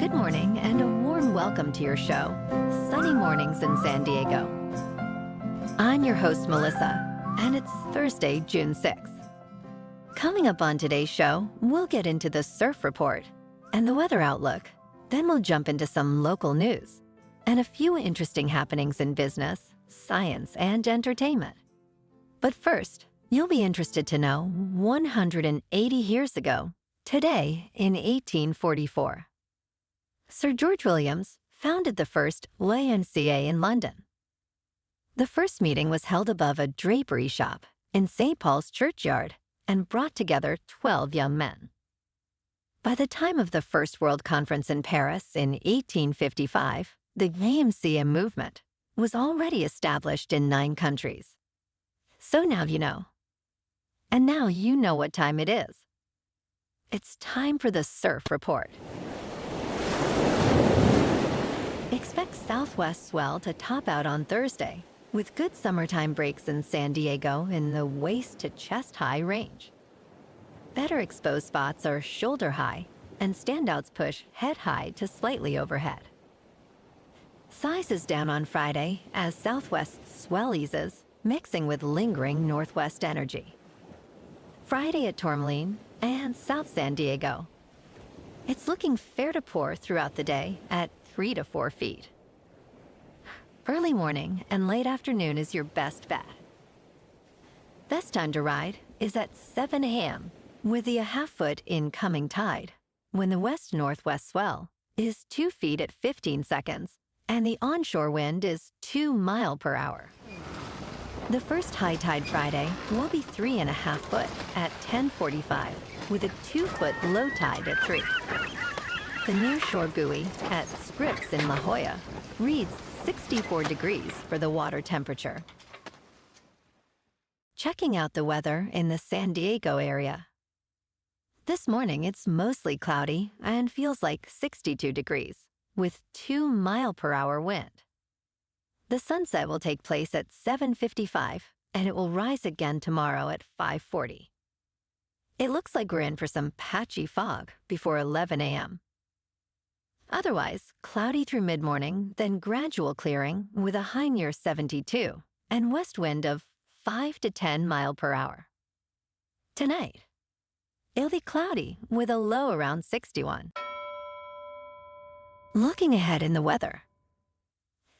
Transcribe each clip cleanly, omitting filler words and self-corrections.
Good morning and a warm welcome to your show, Sunny Mornings in San Diego. I'm your host, Melissa, and it's Thursday, June 6th. Coming up on today's show, we'll get into the surf report and the weather outlook. Then we'll jump into some local news and a few interesting happenings in business, science, and entertainment. But first, you'll be interested to know 180 years ago, today in 1844. Sir George Williams founded the first YMCA in London. The first meeting was held above a drapery shop in St. Paul's churchyard and brought together 12 young men. By the time of the First World Conference in Paris in 1855, the YMCA movement was already established in 9 countries. So now you know. And now you know what time it is. It's time for the surf report. Expect southwest swell to top out on Thursday, with good summertime breaks in San Diego in the waist to chest high range. Better exposed spots are shoulder high, and standouts push head high to slightly overhead. Size is down on Friday as southwest swell eases, mixing with lingering northwest energy. Friday at Tourmaline and South San Diego. It's looking fair to pour throughout the day at 3 to 4 feet. Early morning and late afternoon is your best bet. Best time to ride is at 7 a.m. with the half-foot incoming tide, when the west-northwest swell is 2 feet at 15 seconds and the onshore wind is 2 miles per hour. The first high tide Friday will be 3.5 foot at 10:45 with a 2-foot low tide at 3. The nearshore buoy at Scripps in La Jolla reads 64 degrees for the water temperature. Checking out the weather in the San Diego area. This morning it's mostly cloudy and feels like 62 degrees with 2 miles per hour wind. The sunset will take place at 7:55 and it will rise again tomorrow at 5:40. It looks like we're in for some patchy fog before 11 a.m. Otherwise, cloudy through mid-morning, then gradual clearing with a high near 72 and west wind of 5 to 10 miles per hour. Tonight, it'll be cloudy with a low around 61. Looking ahead in the weather.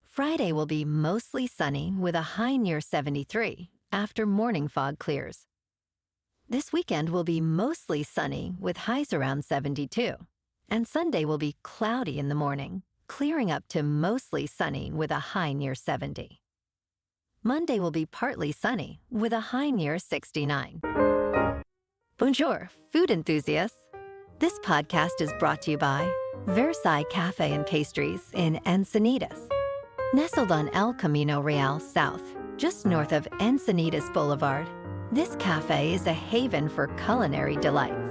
Friday will be mostly sunny with a high near 73 after morning fog clears. This weekend will be mostly sunny with highs around 72. And Sunday will be cloudy in the morning, clearing up to mostly sunny with a high near 70. Monday will be partly sunny with a high near 69. Bonjour, food enthusiasts. This podcast is brought to you by Versailles Cafe and Pastries in Encinitas. Nestled on El Camino Real South, just north of Encinitas Boulevard, this cafe is a haven for culinary delights.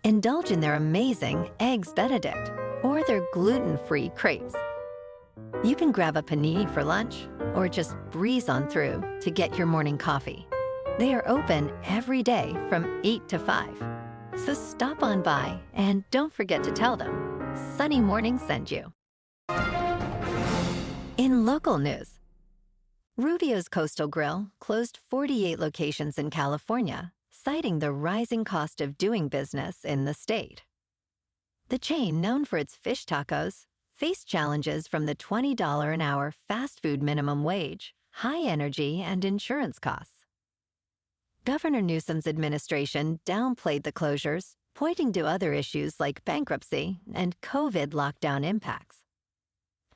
Indulge in their amazing Eggs Benedict or their gluten-free crepes. You can grab a panini for lunch or just breeze on through to get your morning coffee. They are open every day from 8 to 5. So stop on by and don't forget to tell them Sunny Morning sent you. In local news, Rubios Coastal Grill closed 48 locations in California, citing the rising cost of doing business in the state. The chain, known for its fish tacos, faced challenges from the $20 an hour fast food minimum wage, high energy, and insurance costs. Governor Newsom's administration downplayed the closures, pointing to other issues like bankruptcy and COVID lockdown impacts.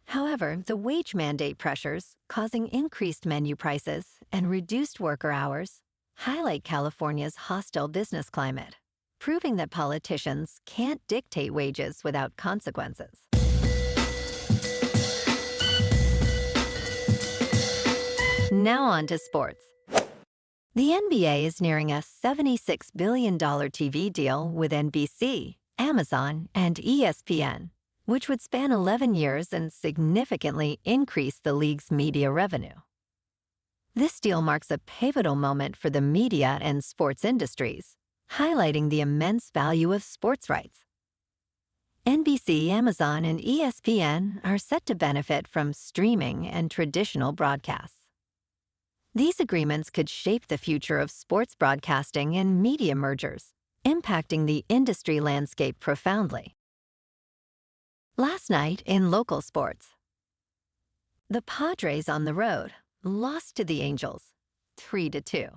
However, the wage mandate pressures, causing increased menu prices and reduced worker hours, highlight California's hostile business climate, proving that politicians can't dictate wages without consequences. Now on to sports. The NBA is nearing a $76 billion TV deal with NBC, Amazon, and ESPN, which would span 11 years and significantly increase the league's media revenue. This deal marks a pivotal moment for the media and sports industries, highlighting the immense value of sports rights. NBC, Amazon, and ESPN are set to benefit from streaming and traditional broadcasts. These agreements could shape the future of sports broadcasting and media mergers, impacting the industry landscape profoundly. Last night in local sports, the Padres on the road lost to the Angels 3-2.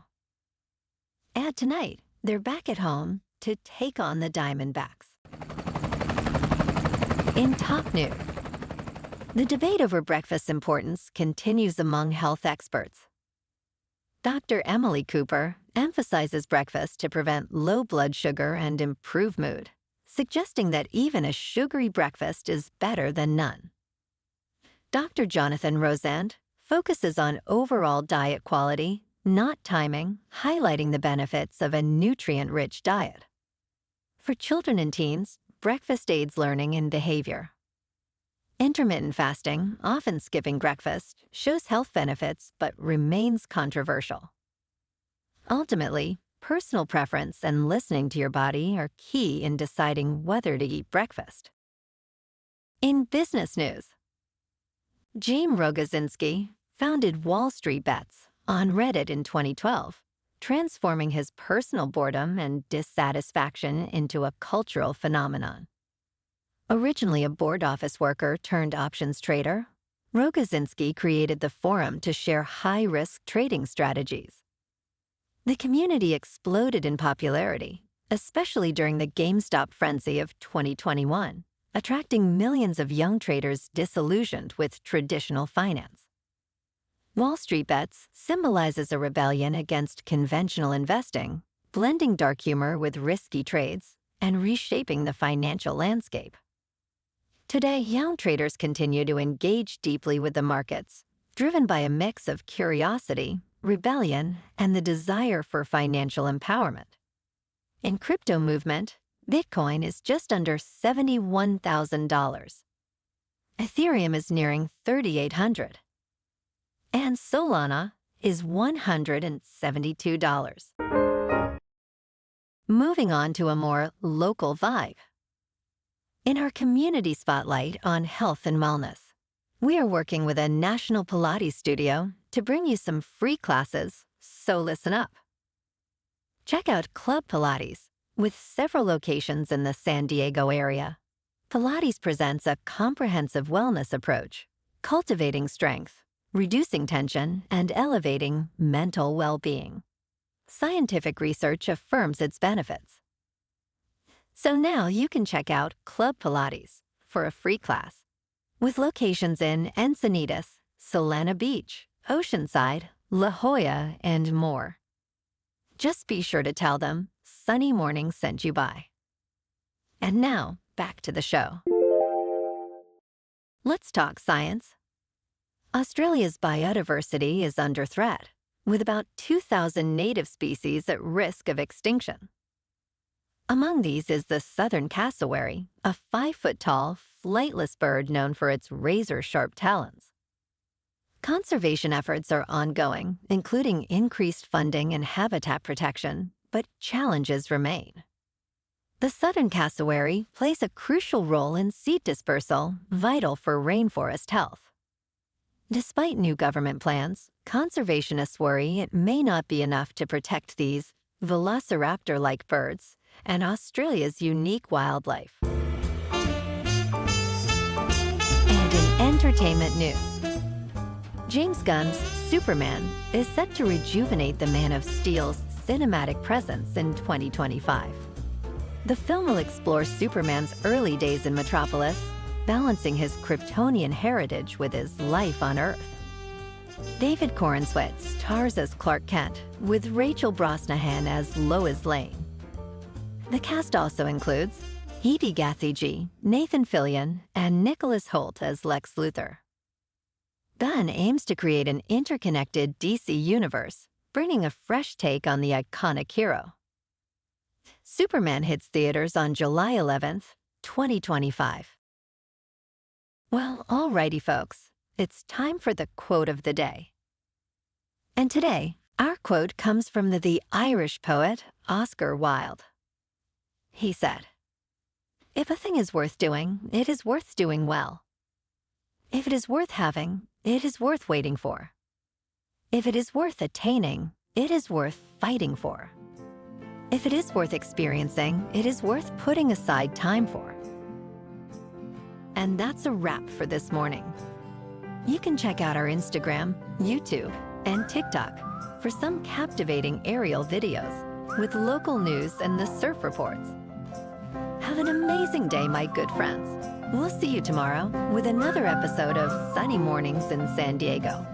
And tonight, they're back at home to take on the Diamondbacks. In top news, the debate over breakfast's importance continues among health experts. Dr. Emily Cooper emphasizes breakfast to prevent low blood sugar and improve mood, suggesting that even a sugary breakfast is better than none. Dr. Jonathan Rosand focuses on overall diet quality, not timing, highlighting the benefits of a nutrient-rich diet. For children and teens, breakfast aids learning and behavior. Intermittent fasting, often skipping breakfast, shows health benefits but remains controversial. Ultimately, personal preference and listening to your body are key in deciding whether to eat breakfast. In business news, James Rogozinski founded WallStreetBets on Reddit in 2012, transforming his personal boredom and dissatisfaction into a cultural phenomenon. Originally a board office worker turned options trader, Rogozinski created the forum to share high-risk trading strategies. The community exploded in popularity, especially during the GameStop frenzy of 2021, attracting millions of young traders disillusioned with traditional finance. WallStreetBets symbolizes a rebellion against conventional investing, blending dark humor with risky trades and reshaping the financial landscape. Today, young traders continue to engage deeply with the markets, driven by a mix of curiosity, rebellion, and the desire for financial empowerment. In crypto movement, Bitcoin is just under $71,000. Ethereum is nearing $3,800. And Solana is $172. Moving on to a more local vibe. In our community spotlight on health and wellness, we are working with a national Pilates studio to bring you some free classes, so listen up. Check out Club Pilates, with several locations in the San Diego area. Pilates presents a comprehensive wellness approach, cultivating strength, reducing tension, and elevating mental well-being. Scientific research affirms its benefits. So now you can check out Club Pilates for a free class, with locations in Encinitas, Solana Beach, Oceanside, La Jolla, and more. Just be sure to tell them Sunny Morning sent you by. And now, back to the show. Let's talk science. Australia's biodiversity is under threat, with about 2,000 native species at risk of extinction. Among these is the southern cassowary, a 5-foot-tall, flightless bird known for its razor-sharp talons. Conservation efforts are ongoing, including increased funding and habitat protection, but challenges remain. The southern cassowary plays a crucial role in seed dispersal, vital for rainforest health. Despite new government plans, conservationists worry it may not be enough to protect these velociraptor-like birds and Australia's unique wildlife. And in entertainment news, James Gunn's Superman is set to rejuvenate the Man of Steel's cinematic presence in 2025. The film will explore Superman's early days in Metropolis, balancing his Kryptonian heritage with his life on Earth. David Corenswet stars as Clark Kent, with Rachel Brosnahan as Lois Lane. The cast also includes Hebe Gathegi, Nathan Fillion, and Nicholas Hoult as Lex Luthor. Gunn aims to create an interconnected DC universe, bringing a fresh take on the iconic hero. Superman hits theaters on July 11th, 2025. Well, alrighty, folks. It's time for the quote of the day. And today, our quote comes from the Irish poet Oscar Wilde. He said, If a thing is worth doing, it is worth doing well. If it is worth having, it is worth waiting for. If it is worth attaining, it is worth fighting for. If it is worth experiencing, it is worth putting aside time for. And that's a wrap for this morning. You can check out our Instagram, YouTube, and TikTok for some captivating aerial videos with local news and the surf reports. Have an amazing day, my good friends. We'll see you tomorrow with another episode of Sunny Mornings in San Diego.